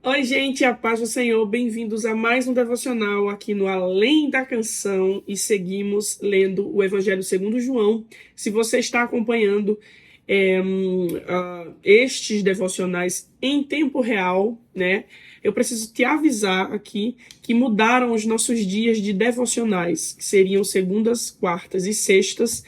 Oi, gente, a paz do Senhor, bem-vindos a mais um devocional aqui no Além da Canção e seguimos lendo o Evangelho segundo João. Se você está acompanhando estes devocionais em tempo real, né? Eu preciso te avisar aqui que mudaram os nossos dias de devocionais, que seriam segundas, quartas e sextas,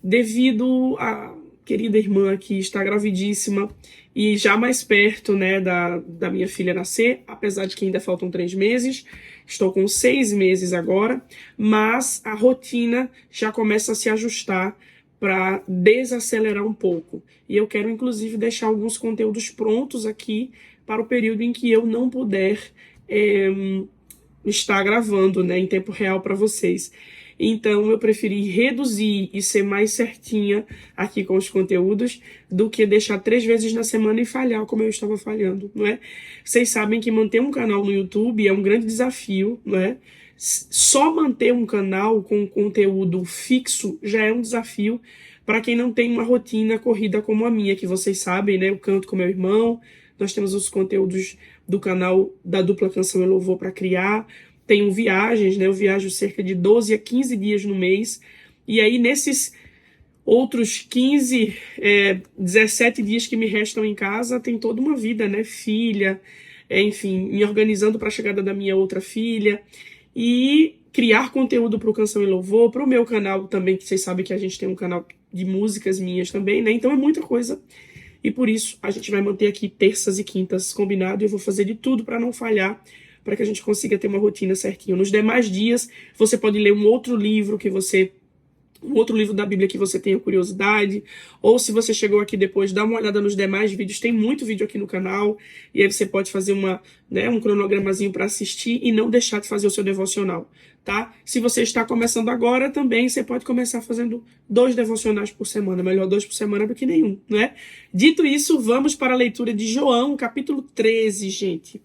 devido a querida irmã aqui está gravidíssima e já mais perto, né, da minha filha nascer, apesar de que ainda faltam 3 meses, estou com 6 meses agora, mas a rotina já começa a se ajustar para desacelerar um pouco. E eu quero, inclusive, deixar alguns conteúdos prontos aqui para o período em que eu não puder estar gravando, né, em tempo real para vocês. Então eu preferi reduzir e ser mais certinha aqui com os conteúdos do que deixar 3 vezes na semana e falhar como eu estava falhando, não é? Vocês sabem que manter um canal no YouTube é um grande desafio, não é? Só manter um canal com conteúdo fixo já é um desafio para quem não tem uma rotina corrida como a minha, que vocês sabem, né? Eu canto com meu irmão, nós temos os conteúdos do canal da Dupla Canção e Louvor para criar. Tenho viagens, né? Eu viajo cerca de 12 a 15 dias no mês. E aí, nesses outros 15, 17 dias que me restam em casa, tem toda uma vida, né? Filha, enfim, me organizando para a chegada da minha outra filha. E criar conteúdo para o Canção e Louvor, para o meu canal também, que vocês sabem que a gente tem um canal de músicas minhas também, né? Então é muita coisa. E por isso a gente vai manter aqui terças e quintas combinado. E eu vou fazer de tudo para não falhar, para que a gente consiga ter uma rotina certinha. Nos demais dias, você pode ler um outro livro da Bíblia que você tenha curiosidade, ou se você chegou aqui depois, dá uma olhada nos demais vídeos, tem muito vídeo aqui no canal, e aí você pode fazer um cronogramazinho para assistir e não deixar de fazer o seu devocional, tá? Se você está começando agora também, você pode começar fazendo 2 devocionais por semana, melhor 2 por semana do que nenhum, né? Dito isso, vamos para a leitura de João, capítulo 13, gente.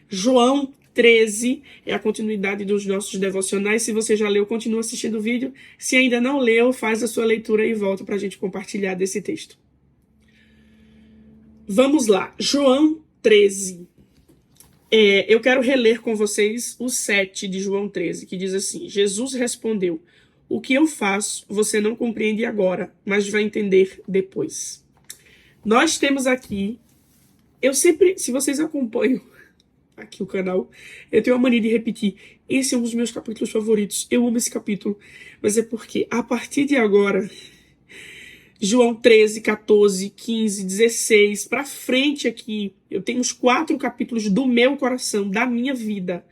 João 13 é a continuidade dos nossos devocionais. Se você já leu, continua assistindo o vídeo. Se ainda não leu, faz a sua leitura e volta para a gente compartilhar desse texto. Vamos lá, João 13. Eu quero reler com vocês o 7 de João 13, que diz assim: Jesus respondeu: o que eu faço você não compreende agora, mas vai entender depois. Nós temos aqui, se vocês acompanham aqui o canal, eu tenho a mania de repetir, esse é um dos meus capítulos favoritos, eu amo esse capítulo, mas é porque a partir de agora, João 13, 14, 15, 16, pra frente aqui, eu tenho uns 4 capítulos do meu coração, da minha vida,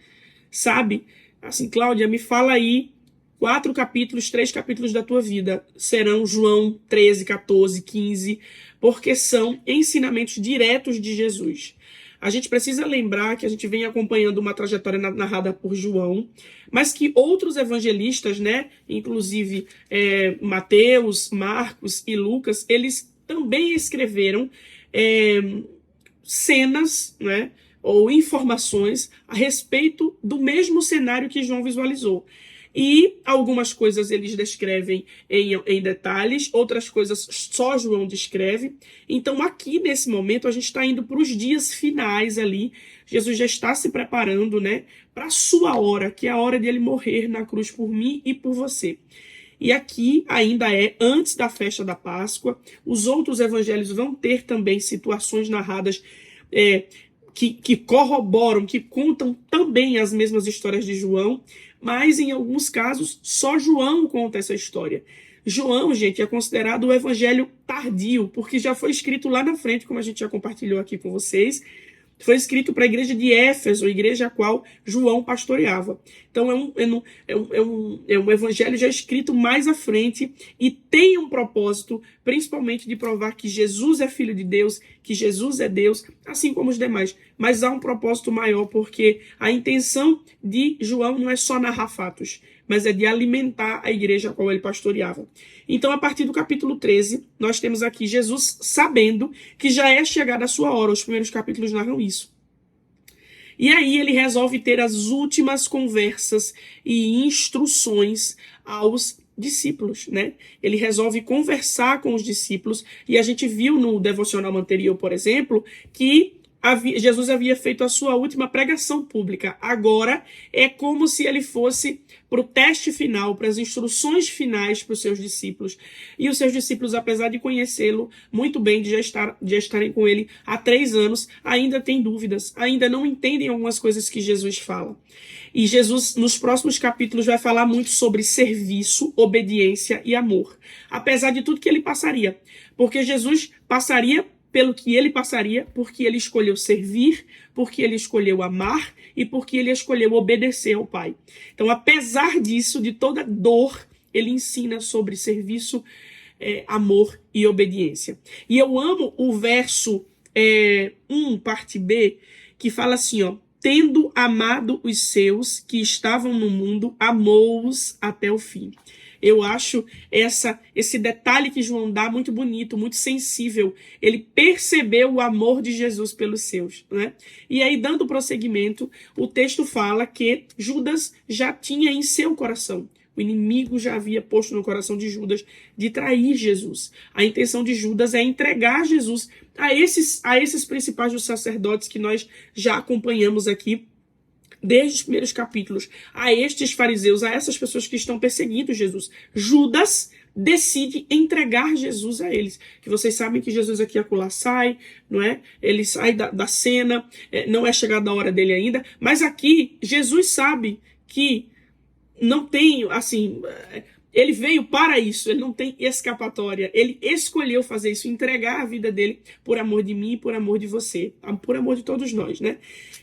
sabe? Assim, Cláudia, me fala aí, 4 capítulos, 3 capítulos da tua vida serão João 13, 14, 15, porque são ensinamentos diretos de Jesus. A gente precisa lembrar que a gente vem acompanhando uma trajetória narrada por João, mas que outros evangelistas, né, inclusive Mateus, Marcos e Lucas, eles também escreveram cenas, né, ou informações a respeito do mesmo cenário que João visualizou. E algumas coisas eles descrevem em detalhes, outras coisas só João descreve. Então aqui nesse momento a gente está indo para os dias finais ali. Jesus já está se preparando, né, para a sua hora, que é a hora de ele morrer na cruz por mim e por você. E aqui ainda é antes da festa da Páscoa. Os outros evangelhos vão ter também situações narradas que corroboram, que contam também as mesmas histórias de João, mas em alguns casos só João conta essa história. João, gente, é considerado o evangelho tardio, porque já foi escrito lá na frente, como a gente já compartilhou aqui com vocês. Foi escrito para a igreja de Éfeso, a igreja a qual João pastoreava. Então é um evangelho já escrito mais à frente e tem um propósito, principalmente de provar que Jesus é filho de Deus, que Jesus é Deus, assim como os demais. Mas há um propósito maior, porque a intenção de João não é só narrar fatos, mas é de alimentar a igreja a qual ele pastoreava. Então, a partir do capítulo 13, nós temos aqui Jesus sabendo que já é chegada a sua hora. Os primeiros capítulos narram isso. E aí ele resolve ter as últimas conversas e instruções aos discípulos, né? Ele resolve conversar com os discípulos, e a gente viu no devocional anterior, por exemplo, que Jesus havia feito a sua última pregação pública. Agora é como se ele fosse para o teste final, para as instruções finais para os seus discípulos. E os seus discípulos, apesar de conhecê-lo muito bem, de já estarem com ele há 3 anos, ainda têm dúvidas, ainda não entendem algumas coisas que Jesus fala. E Jesus, nos próximos capítulos, vai falar muito sobre serviço, obediência e amor. Apesar de tudo que ele passaria. Porque Jesus passaria pelo que ele passaria, porque ele escolheu servir, porque ele escolheu amar e porque ele escolheu obedecer ao Pai. Então, apesar disso, de toda dor, ele ensina sobre serviço, amor e obediência. E eu amo o verso 1, parte B, que fala assim, ó: tendo amado os seus que estavam no mundo, amou-os até o fim. Eu acho esse detalhe que João dá muito bonito, muito sensível. Ele percebeu o amor de Jesus pelos seus, né? E aí, dando prosseguimento, o texto fala que Judas já tinha em seu coração. O inimigo já havia posto no coração de Judas de trair Jesus. A intenção de Judas é entregar Jesus a esses principais dos sacerdotes que nós já acompanhamos aqui desde os primeiros capítulos, a estes fariseus, a essas pessoas que estão perseguindo Jesus. Judas decide entregar Jesus a eles. Que vocês sabem que Jesus aqui e acolá sai, não é? Ele sai da cena, não é chegada a hora dele ainda, mas aqui Jesus sabe que não tem, assim, ele veio para isso, ele não tem escapatória, ele escolheu fazer isso, entregar a vida dele por amor de mim e por amor de você, por amor de todos nós, né?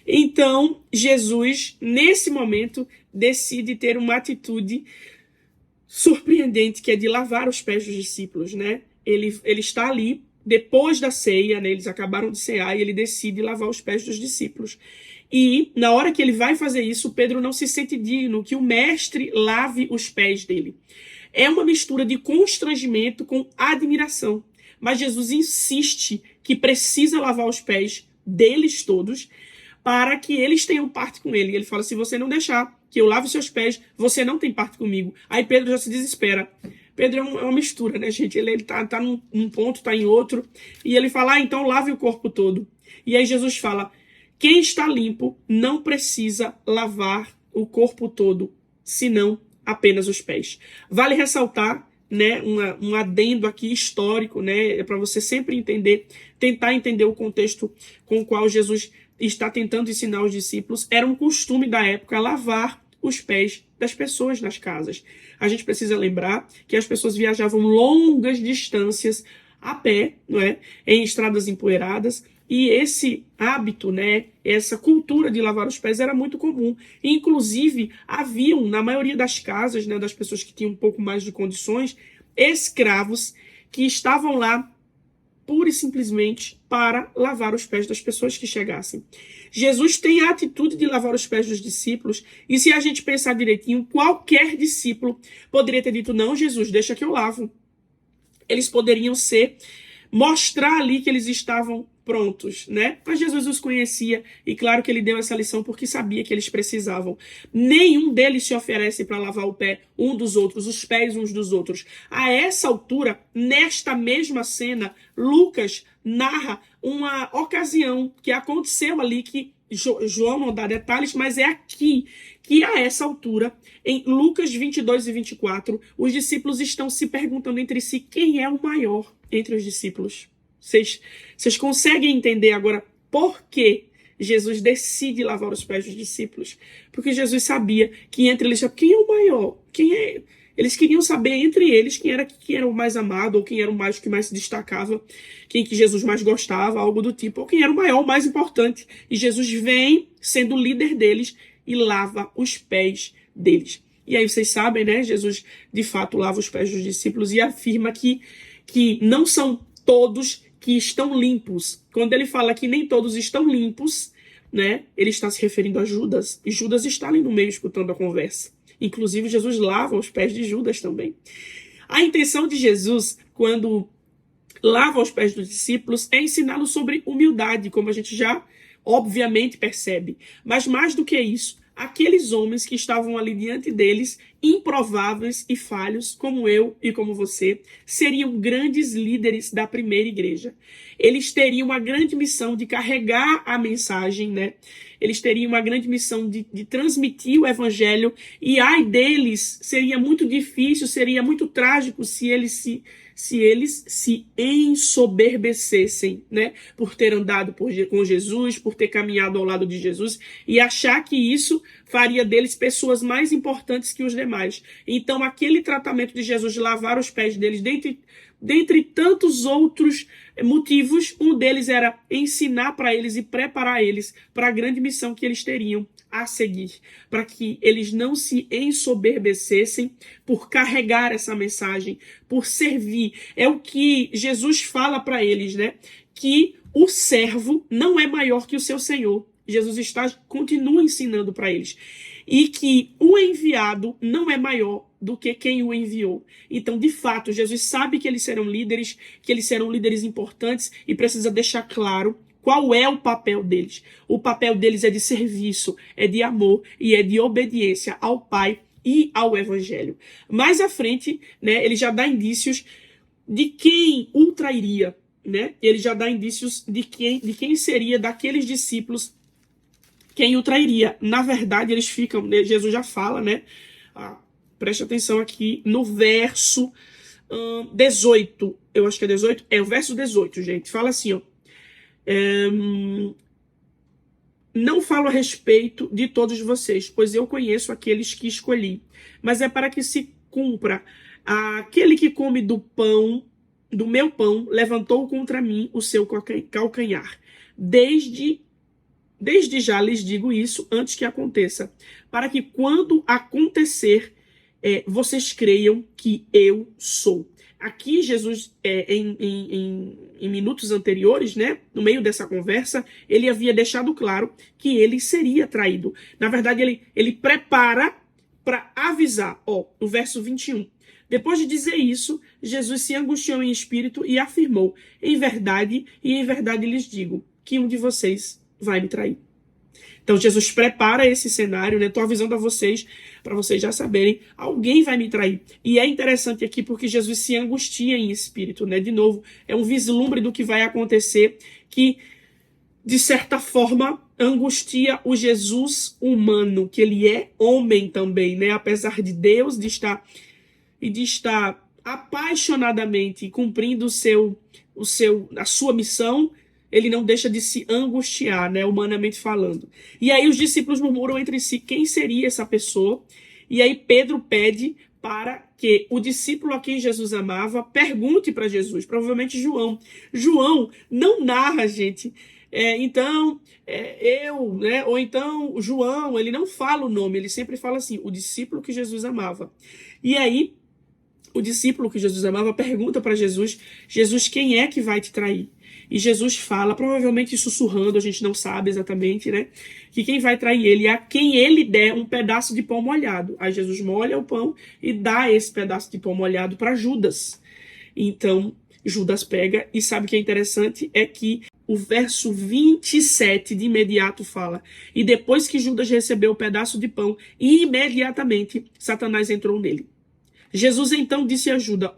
Então, Jesus, nesse momento, decide ter uma atitude surpreendente, que é de lavar os pés dos discípulos, né? Ele está ali, depois da ceia, né? Eles acabaram de cear e ele decide lavar os pés dos discípulos. E, na hora que ele vai fazer isso, Pedro não se sente digno que o mestre lave os pés dele. É uma mistura de constrangimento com admiração. Mas Jesus insiste que precisa lavar os pés deles todos para que eles tenham parte com ele. Ele fala, se você não deixar que eu lave os seus pés, você não tem parte comigo. Aí Pedro já se desespera. Pedro é uma mistura, né, gente? Ele tá num ponto, tá em outro. E ele fala, então lave o corpo todo. E aí Jesus fala, quem está limpo não precisa lavar o corpo todo, senão apenas os pés. Vale ressaltar, né, um adendo aqui histórico, né, para você sempre tentar entender o contexto com o qual Jesus está tentando ensinar os discípulos. Era um costume da época lavar os pés das pessoas nas casas. A gente precisa lembrar que as pessoas viajavam longas distâncias a pé, não é, em estradas empoeiradas. E esse hábito, né, essa cultura de lavar os pés era muito comum. Inclusive, haviam, na maioria das casas, né, das pessoas que tinham um pouco mais de condições, escravos que estavam lá pura e simplesmente para lavar os pés das pessoas que chegassem. Jesus tem a atitude de lavar os pés dos discípulos, e se a gente pensar direitinho, qualquer discípulo poderia ter dito, não, Jesus, deixa que eu lavo. Eles poderiam mostrar ali que eles estavam prontos, né? Mas Jesus os conhecia e claro que ele deu essa lição porque sabia que eles precisavam. Nenhum deles se oferece para lavar o pé um dos outros, os pés uns dos outros. A essa altura, nesta mesma cena, Lucas narra uma ocasião que aconteceu ali, que João não dá detalhes, mas é aqui que a essa altura, em Lucas 22 e 24, os discípulos estão se perguntando entre si quem é o maior entre os discípulos. Vocês conseguem entender agora por que Jesus decide lavar os pés dos discípulos? Porque Jesus sabia que entre eles, quem é o maior? Eles queriam saber entre eles quem era o mais amado, ou quem era o que mais se destacava, quem que Jesus mais gostava, algo do tipo, ou quem era o maior, o mais importante. E Jesus vem sendo o líder deles e lava os pés deles. E aí vocês sabem, né? Jesus de fato lava os pés dos discípulos e afirma que não são todos que estão limpos. Quando ele fala que nem todos estão limpos, né? Ele está se referindo a Judas. E Judas está ali no meio escutando a conversa. Inclusive, Jesus lava os pés de Judas também. A intenção de Jesus, quando lava os pés dos discípulos, é ensiná-los sobre humildade, como a gente já, obviamente, percebe. Mas mais do que isso, aqueles homens que estavam ali diante deles, improváveis e falhos, como eu e como você, seriam grandes líderes da primeira igreja. Eles teriam uma grande missão de carregar a mensagem, né? Eles teriam uma grande missão de transmitir o evangelho, e ai deles, seria muito difícil, seria muito trágico se eles se ensoberbecessem, né, por ter andado com Jesus, por ter caminhado ao lado de Jesus, e achar que isso faria deles pessoas mais importantes que os demais. Então, aquele tratamento de Jesus de lavar os pés deles, dentre tantos outros motivos, um deles era ensinar para eles e preparar eles para a grande missão que eles teriam a seguir, para que eles não se ensoberbecessem por carregar essa mensagem, por servir. É o que Jesus fala para eles, né? Que o servo não é maior que o seu senhor. Jesus continua ensinando para eles. E que o enviado não é maior do que quem o enviou. Então, de fato, Jesus sabe que eles serão líderes importantes, e precisa deixar claro qual é o papel deles. O papel deles é de serviço, é de amor e é de obediência ao Pai e ao Evangelho. Mais à frente, né, ele já dá indícios de quem o trairia, né? Ele já dá indícios de quem seria daqueles discípulos quem o trairia. Na verdade, eles ficam, né, Jesus já fala, né? Preste atenção aqui no verso 18. Eu acho que é 18. É o verso 18, gente. Fala assim, ó. Não falo a respeito de todos vocês, pois eu conheço aqueles que escolhi. Mas é para que se cumpra: aquele que come do meu pão, levantou contra mim o seu calcanhar. Desde já lhes digo isso antes que aconteça, para que quando acontecer, vocês creiam que eu sou. Aqui Jesus, em minutos anteriores, né, no meio dessa conversa, ele havia deixado claro que ele seria traído. Na verdade, ele prepara para avisar. No verso 21. Depois de dizer isso, Jesus se angustiou em espírito e afirmou: em verdade lhes digo, que um de vocês vai me trair. Então Jesus prepara esse cenário, né? Estou avisando a vocês, para vocês já saberem, alguém vai me trair. E é interessante aqui porque Jesus se angustia em espírito, né? De novo, é um vislumbre do que vai acontecer, que de certa forma angustia o Jesus humano, que ele é homem também, né? Apesar de Deus, de estar apaixonadamente cumprindo a sua missão, ele não deixa de se angustiar, né, humanamente falando. E aí os discípulos murmuram entre si quem seria essa pessoa. E aí Pedro pede para que o discípulo a quem Jesus amava pergunte para Jesus, provavelmente João. João não narra, gente. Eu, né? Ou então João, ele não fala o nome, ele sempre fala assim, o discípulo que Jesus amava. E aí o discípulo que Jesus amava pergunta para Jesus: Jesus, quem é que vai te trair? E Jesus fala, provavelmente sussurrando, a gente não sabe exatamente, né? Que quem vai trair ele é a quem ele der um pedaço de pão molhado. Aí Jesus molha o pão e dá esse pedaço de pão molhado para Judas. Então, Judas pega, e sabe o que é interessante? É que o verso 27 de imediato fala: e depois que Judas recebeu o pedaço de pão, imediatamente Satanás entrou nele. Jesus então disse a Judas: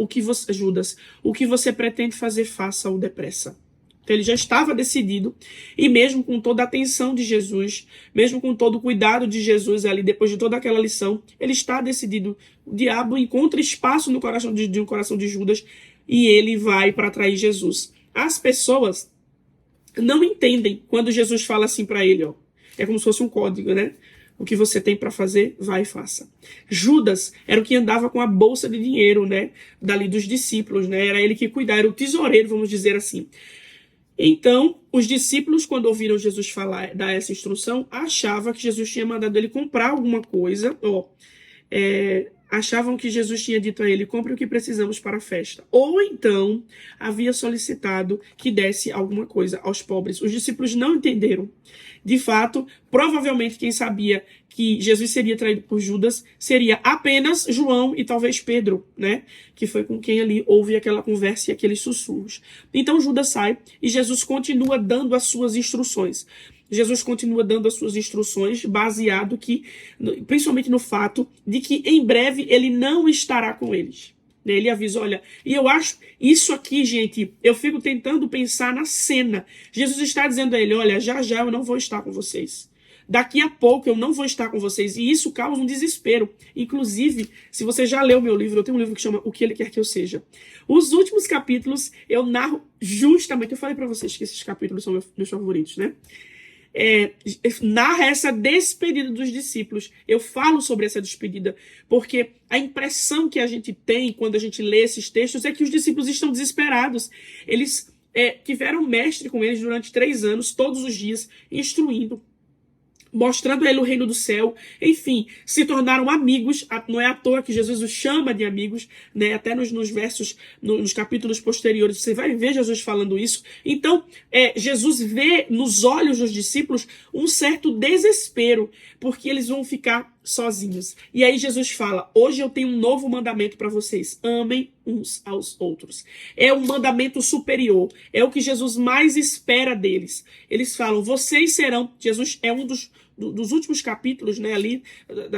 o que você pretende fazer, faça-o depressa. Então ele já estava decidido, e mesmo com toda a atenção de Jesus, mesmo com todo o cuidado de Jesus ali, depois de toda aquela lição, ele está decidido. O diabo encontra espaço no coração de Judas, e ele vai para trair Jesus. As pessoas não entendem quando Jesus fala assim para ele, ó. É como se fosse um código, né? O que você tem para fazer, vai e faça. Judas era o que andava com a bolsa de dinheiro, né? Dali dos discípulos, né? Era ele que cuidava, era o tesoureiro, vamos dizer assim. Então, os discípulos, quando ouviram Jesus dar essa instrução, achavam que Jesus tinha mandado ele comprar alguma coisa, achavam que Jesus tinha dito a ele: compre o que precisamos para a festa. Ou então, havia solicitado que desse alguma coisa aos pobres. Os discípulos não entenderam. De fato, provavelmente quem sabia que Jesus seria traído por Judas seria apenas João e talvez Pedro, né? Que foi com quem ali houve aquela conversa e aqueles sussurros. Então Judas sai e Jesus continua dando as suas instruções. Jesus continua dando as suas instruções, baseado principalmente no fato de que em breve ele não estará com eles. Ele avisa, olha, e eu acho isso aqui, gente, eu fico tentando pensar na cena. Jesus está dizendo a ele, olha, já já eu não vou estar com vocês. Daqui a pouco eu não vou estar com vocês. E isso causa um desespero. Inclusive, se você já leu meu livro, eu tenho um livro que chama O que Ele Quer Que Eu Seja. Os últimos capítulos eu narro justamente, eu falei para vocês que esses capítulos são meus favoritos, né? Narra essa despedida dos discípulos. Eu falo sobre essa despedida porque a impressão que a gente tem quando a gente lê esses textos é que os discípulos estão desesperados. Eles tiveram mestre com eles durante 3 anos, todos os dias, instruindo, mostrando a ele o reino do céu, enfim, se tornaram amigos. Não é à toa que Jesus os chama de amigos, né? Até nos versos, nos capítulos posteriores, você vai ver Jesus falando isso. Então, Jesus vê nos olhos dos discípulos um certo desespero, porque eles vão ficar sozinhos. E aí Jesus fala, hoje eu tenho um novo mandamento para vocês, amem uns aos outros. É um mandamento superior, é o que Jesus mais espera deles. Eles falam, vocês serão, Jesus é um dos últimos capítulos, né, ali,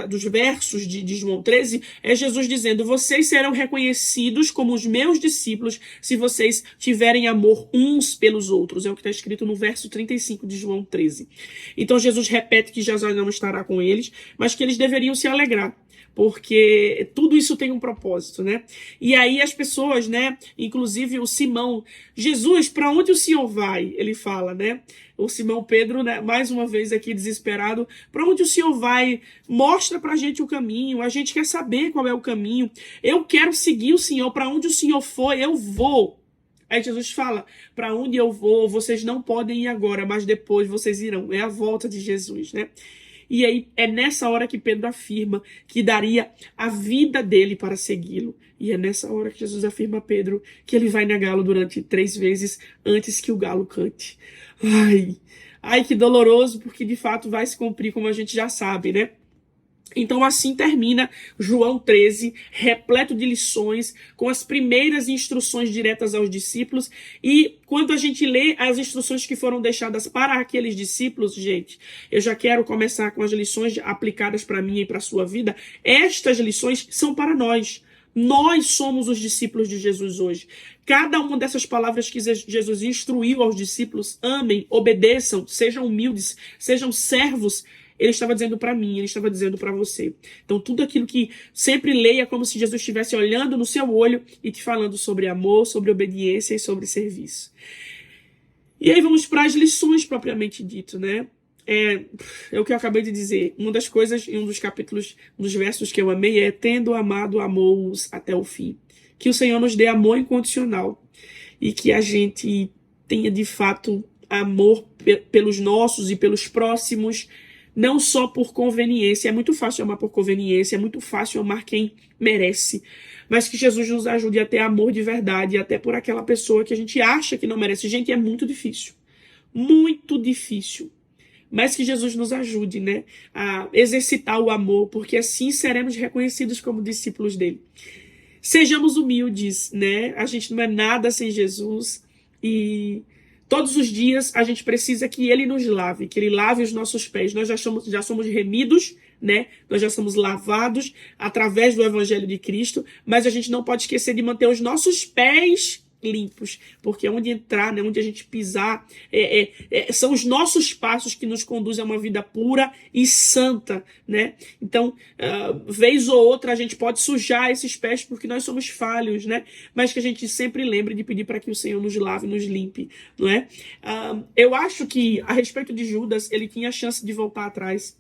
dos versos de João 13, é Jesus dizendo, vocês serão reconhecidos como os meus discípulos se vocês tiverem amor uns pelos outros. É o que está escrito no verso 35 de João 13. Então Jesus repete que já não estará com eles, mas que eles deveriam se alegrar, porque tudo isso tem um propósito, né? E aí as pessoas, né, inclusive o Simão, Jesus, para onde o Senhor vai? Ele fala, né? O Simão Pedro, né, mais uma vez aqui desesperado, para onde o Senhor vai? Mostra pra gente o caminho, a gente quer saber qual é o caminho. Eu quero seguir o Senhor, para onde o Senhor for, eu vou. Aí Jesus fala, para onde eu vou, vocês não podem ir agora, mas depois vocês irão. É a volta de Jesus, né? E aí é nessa hora que Pedro afirma que daria a vida dele para segui-lo. E é nessa hora que Jesus afirma a Pedro que ele vai negá-lo durante 3 vezes antes que o galo cante. Ai, que doloroso, porque de fato vai se cumprir, como a gente já sabe, né? Então assim termina João 13, repleto de lições, com as primeiras instruções diretas aos discípulos. E quando a gente lê as instruções que foram deixadas para aqueles discípulos, gente, eu já quero começar com as lições aplicadas para mim e para a sua vida. Estas lições são para nós. Nós somos os discípulos de Jesus hoje. Cada uma dessas palavras que Jesus instruiu aos discípulos, amem, obedeçam, sejam humildes, sejam servos, ele estava dizendo para mim, ele estava dizendo para você. Então, tudo aquilo que sempre leia como se Jesus estivesse olhando no seu olho e te falando sobre amor, sobre obediência e sobre serviço. E aí vamos para as lições propriamente dito, né? É o que eu acabei de dizer. Uma das coisas, em um dos capítulos, um dos versos que eu amei é tendo amado, amou-os até o fim. Que o Senhor nos dê amor incondicional e que a gente tenha de fato amor pelos nossos e pelos próximos, não só por conveniência. É muito fácil amar por conveniência, é muito fácil amar quem merece, mas que Jesus nos ajude a ter amor de verdade, até por aquela pessoa que a gente acha que não merece. Gente, é muito difícil, mas que Jesus nos ajude, né, a exercitar o amor, porque assim seremos reconhecidos como discípulos dele. Sejamos humildes, né? A gente não é nada sem Jesus e todos os dias a gente precisa que ele nos lave, que ele lave os nossos pés. Nós já somos remidos, né? Nós já somos lavados através do Evangelho de Cristo, mas a gente não pode esquecer de manter os nossos pés limpos, porque onde entrar, né, onde a gente pisar, são os nossos passos que nos conduzem a uma vida pura e santa, né? Então, vez ou outra a gente pode sujar esses pés porque nós somos falhos, né? Mas que a gente sempre lembre de pedir para que o Senhor nos lave, nos limpe, não é? Eu acho que a respeito de Judas, ele tinha a chance de voltar atrás.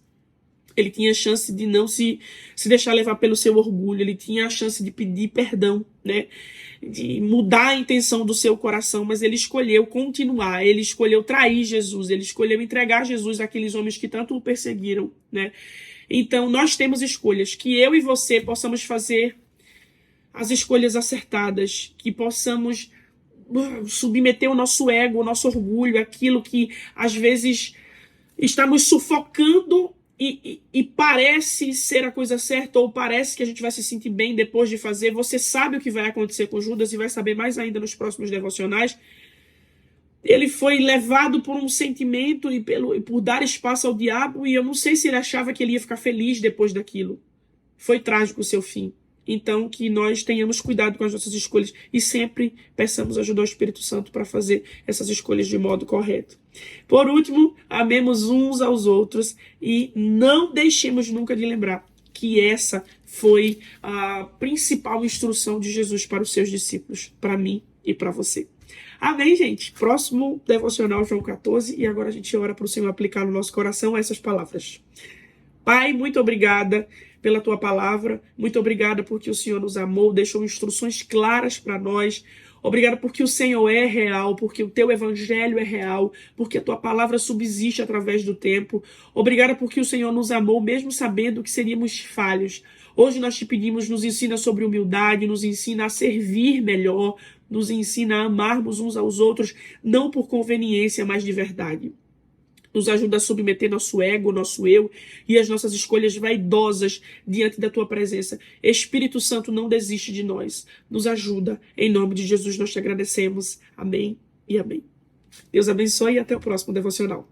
Ele tinha a chance de não se deixar levar pelo seu orgulho. Ele tinha a chance de pedir perdão, né? De mudar a intenção do seu coração, mas ele escolheu continuar, ele escolheu trair Jesus, ele escolheu entregar Jesus àqueles homens que tanto o perseguiram, né? Então, nós temos escolhas, que eu e você possamos fazer as escolhas acertadas, que possamos submeter o nosso ego, o nosso orgulho, aquilo que às vezes estamos sufocando e parece ser a coisa certa, ou parece que a gente vai se sentir bem depois de fazer. Você sabe o que vai acontecer com Judas e vai saber mais ainda nos próximos devocionais. ele foi levado por um sentimento e por dar espaço ao diabo, e eu não sei se ele achava que ele ia ficar feliz depois daquilo. Foi trágico o seu fim. Então, que nós tenhamos cuidado com as nossas escolhas e sempre peçamos ajuda ao Espírito Santo para fazer essas escolhas de modo correto. Por último, amemos uns aos outros e não deixemos nunca de lembrar que essa foi a principal instrução de Jesus para os seus discípulos, para mim e para você. Amém, gente? Próximo devocional, João 14, e agora a gente ora para o Senhor aplicar no nosso coração essas palavras. Pai, muito obrigada pela tua palavra, muito obrigada porque o Senhor nos amou, deixou instruções claras para nós. Obrigada porque o Senhor é real, porque o teu evangelho é real, porque a tua palavra subsiste através do tempo. Obrigada porque o Senhor nos amou, mesmo sabendo que seríamos falhos. Hoje nós te pedimos, nos ensina sobre humildade, nos ensina a servir melhor, nos ensina a amarmos uns aos outros, não por conveniência, mas de verdade. Nos ajuda a submeter nosso ego, nosso eu e as nossas escolhas vaidosas diante da tua presença. Espírito Santo, não desiste de nós. Nos ajuda. Em nome de Jesus nós te agradecemos. Amém e amém. Deus abençoe e até o próximo devocional.